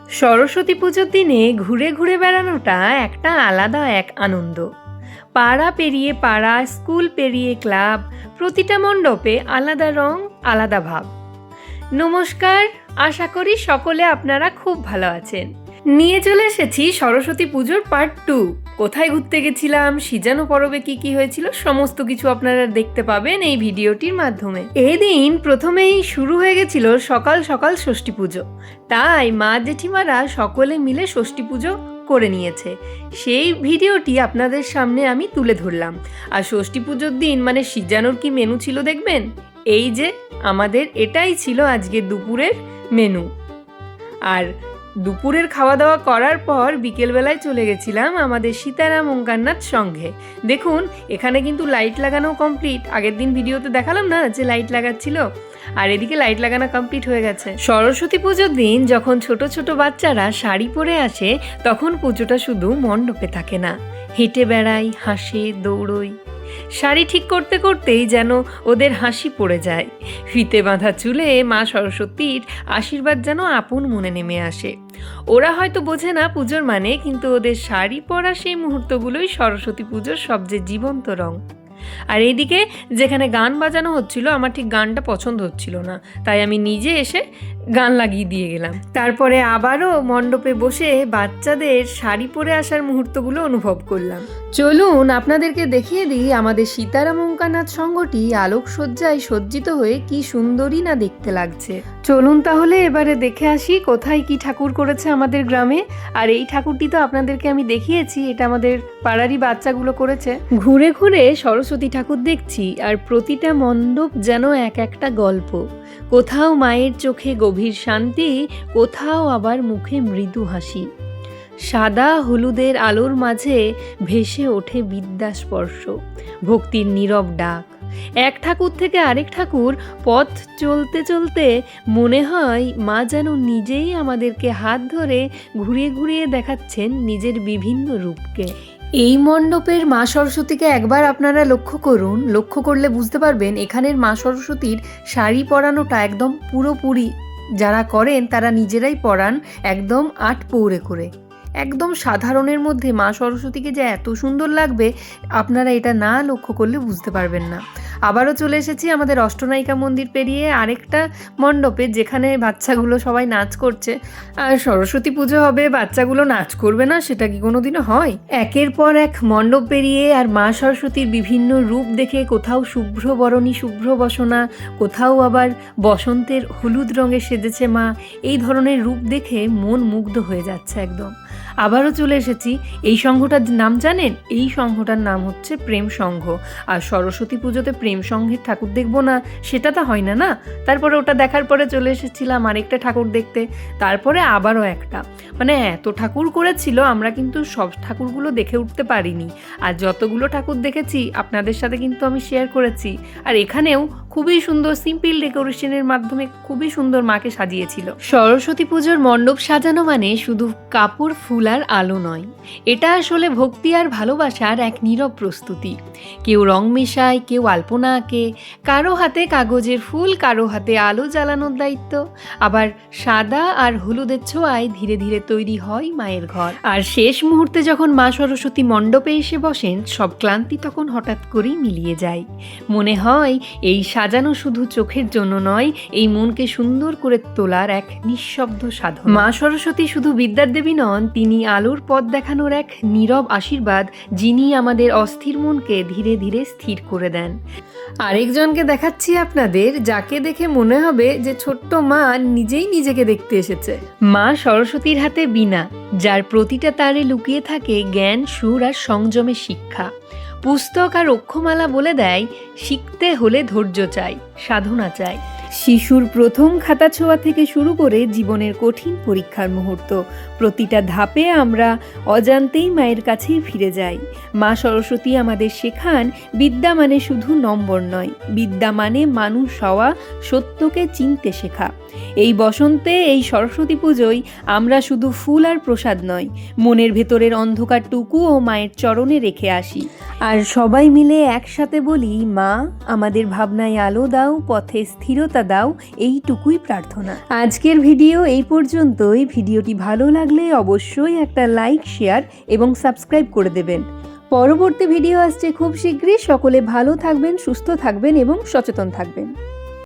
সরস্বতী পুজোর দিনে ঘুরে ঘুরে বেড়ানোটা একটা আলাদা এক আনন্দ। পাড়া পেরিয়ে পাড়া, স্কুল পেরিয়ে ক্লাব, প্রতিটা মণ্ডপে আলাদা রং, আলাদা ভাব। নমস্কার, আশা করি সকলে আপনারা খুব ভালো আছেন। নিয়ে চলে এসেছি সরস্বতী পুজোর পার্ট 2। কোথায় ঘুরতে গেছিলাম, সিজানো পরবে কি কি হয়েছিল, সমস্ত কিছু আপনারা দেখতে পাবেন এই ভিডিওটির মাধ্যমে। এদিন প্রথমেই শুরু হয়ে গেছিল সকাল সকাল ষষ্ঠী পুজো। তাই মা জেঠিমারা সকলে মিলে ষষ্ঠী পুজো করে নিয়েছে। সেই ভিডিওটি আপনাদের সামনে আমি তুলে ধরলাম। আর ষষ্ঠী পুজোর দিন মানে সিজানোর কি মেনু ছিল দেখবেন। এই যে আমাদের এটাই ছিল আজকে দুপুরের মেনু। আর দুপুরের খাওয়া দাওয়া করার পর বিকেলবেলায় চলে গেছিলাম আমাদের সীতারাম ওঙ্কারনাথ সংঘে। দেখুন এখানে কিন্তু লাইট লাগানো কমপ্লিট। আগের দিন ভিডিওতে দেখালাম না যে লাইট লাগাচ্ছিল, আর এদিকে লাইট লাগানো কমপ্লিট হয়ে গেছে। সরস্বতী পুজোর দিন যখন ছোট ছোট বাচ্চারা শাড়ি পরে আসে, তখন পুজোটা শুধু মণ্ডপে থাকে না, হেঁটে বেড়াই, হাসে, দৌড়ই। শাড়ি ঠিক করতে করতেই যেন ওদের হাসি পড়ে যায়। ফিতে বাঁধা চুলে মা সরস্বতীর আশীর্বাদ যেন আপন মনে নেমে আসে। ওরা হয়তো বোঝে না পুজোর মানে, কিন্তু ওদের শাড়ি পরা সেই মুহূর্তগুলোই সরস্বতী পুজোর সবচেয়ে জীবন্ত রং। আর এইদিকে যেখানে গান বাজানো হচ্ছিল, আমার ঠিক গানটা পছন্দ হচ্ছিল না, তাই আমি নিজে এসে গান লাগিয়ে দিয়ে গেলাম। তারপরে আবারও মণ্ডপে বসে বাচ্চাদের শাড়ি পরে আসার মুহূর্তগুলো অনুভব করলাম। চলুন আপনাদেরকে দেখিয়ে দিই আমাদের সীতারাম ওঙ্কারনাথ সংঘটি আলোকসজ্জায় সজ্জিত হয়ে কি সুন্দরী না দেখতে লাগছে। চলুন তাহলে এবারে দেখে আসি কোথায় কি ঠাকুর করেছে আমাদের গ্রামে। আর এই ঠাকুরটি তো আপনাদেরকে আমি দেখিয়েছি, এটা আমাদের পাড়ারই বাচ্চাগুলো করেছে। ঘুরে ঘুরে সরস্বতী ঠাকুর দেখছি, আর প্রতিটা মণ্ডপ যেন এক একটা গল্প। কোথাও মায়ের চোখে গভীর শান্তি, কোথাও আবার মুখে মৃদু হাসি। সাদা হলুদের আলোর মাঝে ভেসে ওঠে বিদ্যাস্পর্শ, ভক্তির নীরব ডাক। এক ঠাকুর থেকে আরেক ঠাকুর পথ চলতে চলতে মনে হয় মা যেন নিজেই আমাদেরকে হাত ধরে ঘুরিয়ে ঘুরিয়ে দেখাচ্ছেন নিজের বিভিন্ন রূপকে। এই মণ্ডপের মা সরস্বতীকে একবার আপনারা লক্ষ্য করুন, লক্ষ্য করলে বুঝতে পারবেন এখানের মা সরস্বতীর শাড়ি পরানোটা একদম পুরোপুরি যারা করেন তারা নিজেরাই পরান, একদম 8 পৌরে করে। একদম সাধারণের মধ্যে মা সরস্বতীকে যে এত সুন্দর লাগবে আপনারা এটা না লক্ষ্য করলে বুঝতে পারবেন না। আবারও চলে এসেছি আমাদের অষ্টনায়িকা মন্দির পেরিয়ে আরেকটা মণ্ডপে, যেখানে বাচ্চাগুলো সবাই নাচ করছে। আর সরস্বতী পুজো হবে, বাচ্চাগুলো নাচ করবে না সেটা কি কোনোদিনও হয়? একের পর এক মণ্ডপ পেরিয়ে আর মা সরস্বতীর বিভিন্ন রূপ দেখে, কোথাও শুভ্র বরণী শুভ্র বসনা, কোথাও আবার বসন্তের হলুদ রঙে সেজেছে মা। এই ধরনের রূপ দেখে মন মুগ্ধ হয়ে যাচ্ছে একদম। আবারও চলে এসেছি এই সংঘটার নাম জানেন? এই সংঘটার নাম হচ্ছে প্রেম সংঘ। আর সরস্বতী পুজোতে প্রেম সংঘের ঠাকুর দেখবো না সেটা তো হয় না না। তারপরে ওটা দেখার পরে চলে এসেছিলাম আরেকটা ঠাকুর দেখতে, তারপরে আবারও একটা। মানে এত ঠাকুর করেছিল, আমরা কিন্তু সব ঠাকুরগুলো দেখে উঠতে পারিনি। আর যতগুলো ঠাকুর দেখেছি আপনাদের সাথে কিন্তু আমি শেয়ার করেছি। আর এখানেও খুবই সুন্দর সিম্পল ডেকোরেশনের মাধ্যমে খুবই সুন্দর মাকে সাজিয়েছিল। সরস্বতী পুজোর মণ্ডপ সাজানো মানে শুধু কাপড়, ফুল আর আলো নয়, এটা আসলে ভক্তি আর ভালোবাসার এক নীরব প্রস্তুতি। কেউ রং মেশায়, কেউ আলপনা আঁকে, কারো হাতে কাগজের ফুল, কারো হাতে আলো জ্বালানোর দায়িত্ব। আবার সাদা আর হলুদের ছোঁয়ায় ধীরে ধীরে তৈরি হয় মায়ের ঘর। আর শেষ মুহূর্তে যখন মা সরস্বতী মণ্ডপে এসে বসেন, সব ক্লান্তি তখন হঠাৎ করেই মিলিয়ে যায়। মনে হয় এই সাজানো শুধু চোখের জন্য নয়, এই মনকে সুন্দর করে তোলার এক নিঃশব্দ সাধনা। মা সরস্বতী শুধু বিদ্যার দেবী নন, তিনি আলোর পথ দেখানোর এক নীরব আশীর্বাদ, যিনি আমাদের অস্থির মনকে ধীরে ধীরে স্থির করে দেন। আরেকজনকে দেখাচ্ছি আপনাদের, যাকে দেখে মনে হবে যে ছোট্ট মা নিজেই নিজেকে দেখতে এসেছে। মা সরস্বতীর হাতে বীণা, যার প্রতিটা তারে লুকিয়ে থাকে জ্ঞান, সুর আর সংযমের শিক্ষা। পুস্তক আর অক্ষমালা বলে দেয়, শিখতে হলে ধৈর্য চাই, সাধনা চাই। শিশুর প্রথম খাতা ছোঁয়া থেকে শুরু করে জীবনের কঠিন পরীক্ষার মুহূর্ত, প্রতিটা ধাপে আমরা অজান্তেই মায়ের কাছেই ফিরে যাই। মা সরস্বতী আমাদের শেখান, বিদ্যা মানে শুধু নম্বর নয়, বিদ্যা মানে মানুষ হওয়া, সত্যকে চিনতে শেখা। এই বসন্তে এই সরস্বতী পুজোয় আমরা শুধু ফুল আর প্রসাদ নয়, মনের ভেতরের অন্ধকারটুকুও মায়ের চরণে রেখে আসি। আর সবাই মিলে একসাথে বলি, মা আমাদের ভাবনায় আলো দাও, পথে স্থিরতা দাও, এইটুকুই প্রার্থনা। আজকের ভিডিও এই পর্যন্তই। ভিডিওটি ভালো লাগলে অবশ্যই একটা লাইক, শেয়ার এবং সাবস্ক্রাইব করে দেবেন। পরবর্তী ভিডিও আসছে খুব শীঘ্রই। সকলে ভালো থাকবেন, সুস্থ থাকবেন এবং সচেতন থাকবেন।